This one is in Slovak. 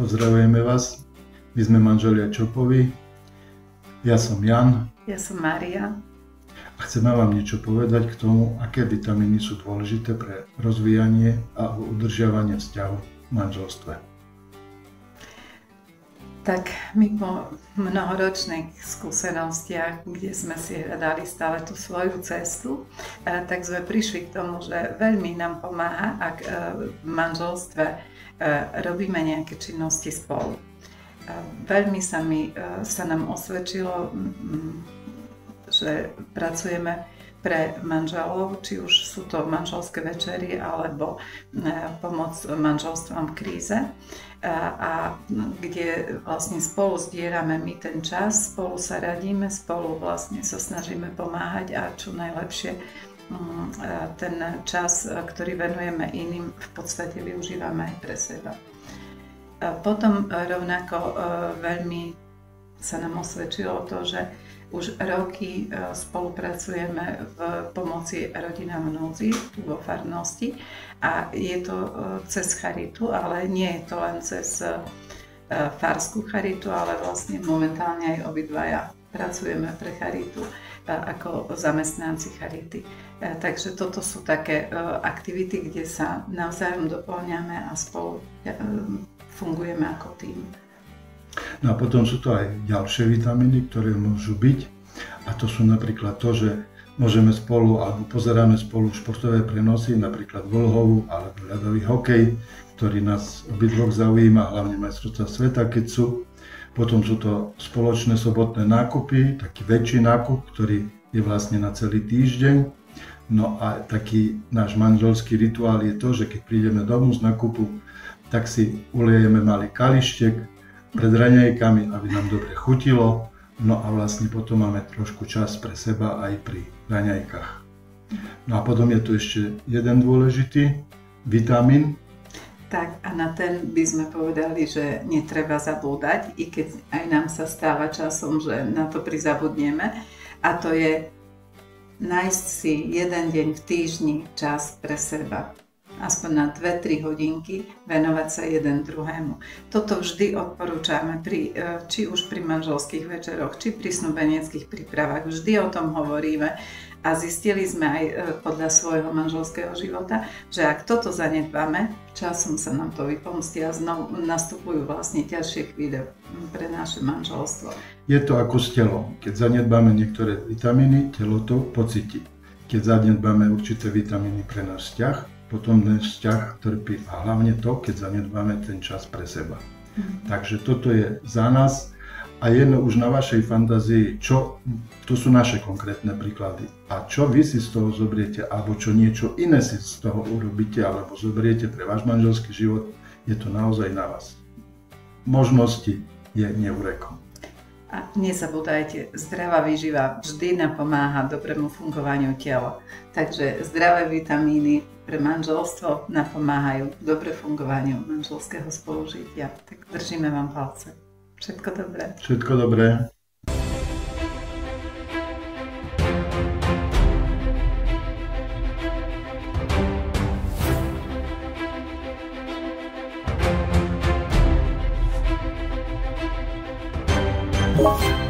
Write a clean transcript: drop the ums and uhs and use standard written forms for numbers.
Pozdravujeme vás. My sme manželia Čopovi. Ja som Jan. Ja som Mária. A chceme vám niečo povedať k tomu, aké vitamíny sú dôležité pre rozvíjanie a udržiavanie vzťahu v manželstve. Tak my po mnohoročných skúsenostiach, kde sme si hľadali stále tú svoju cestu, tak sme prišli k tomu, že veľmi nám pomáha, ak v manželstve robíme nejaké činnosti spolu. Veľmi sa nám osvedčilo, že pracujeme pre manželov, či už sú to manželské večery alebo pomoc manželstvom v kríze, a kde vlastne spolu zdieľame my ten čas, spolu sa radíme, spolu vlastne sa snažíme pomáhať a čo najlepšie ten čas, ktorý venujeme iným, v podstate využívame aj pre seba. Potom rovnako veľmi sa nám osvedčilo to, že už roky spolupracujeme v pomoci rodinám v núdzi tu vo farnosti a je to cez charitu, ale nie je to len cez farskú charitu, ale vlastne momentálne aj obidvaja pracujeme pre charitu ako zamestnanci charity. Takže toto sú také aktivity, kde sa navzájom doplňame a spolu fungujeme ako tím. No a potom sú to aj ďalšie vitamíny, ktoré môžu byť, a to sú napríklad to, že môžeme spolu alebo pozeráme spolu športové prenosy, napríklad vlhovú alebo ľadový hokej, ktorý nás obidvoch zaujíma, hlavne majstrovstvá sveta, keď sú. Potom sú to spoločné sobotné nákupy, taký väčší nákup, ktorý je vlastne na celý týždeň. No a taký náš manželský rituál je to, že keď prídeme domov z nákupu, tak si uliejeme malý kalištek pred raňajkami, aby nám dobre chutilo. No a vlastne potom máme trošku čas pre seba aj pri raňajkách. No a potom je tu ešte jeden dôležitý vitamín. Tak a na ten by sme povedali, že netreba zabúdať, i keď aj nám sa stáva časom, že na to prizabudneme. A to je nájsť si jeden deň v týždni čas pre seba. Aspoň na 2-3 hodinky venovať sa jeden druhému. Toto vždy odporúčame, či už pri manželských večeroch, či pri snúbeneckých prípravách. Vždy o tom hovoríme a zistili sme aj podľa svojho manželského života, že ak toto zanedbáme, časom sa nám to vypomstí a znovu nastupujú vlastne ťažšie chvíle pre naše manželstvo. Je to ako s telom. Keď zanedbáme niektoré vitamíny, telo to pocíti. Keď zanedbáme určité vitamíny pre náš vzťah, potom ten vzťah trpí a hlavne to, keď zanedbáme ten čas pre seba. Takže toto je za nás a je už na vašej fantázii, to sú naše konkrétne príklady. A čo vy si z toho zobriete, alebo čo niečo iné si z toho urobíte, alebo zobriete pre váš manželský život, je to naozaj na vás. Možnosti je neúrekom. A nezabúdajte, zdravá výživa vždy napomáha dobrému fungovaniu tela. Takže zdravé vitamíny pre manželstvo napomáhajú dobre fungovaniu manželského spolužitia. Tak držíme vám palce. Všetko dobré. Všetko dobré. Wow.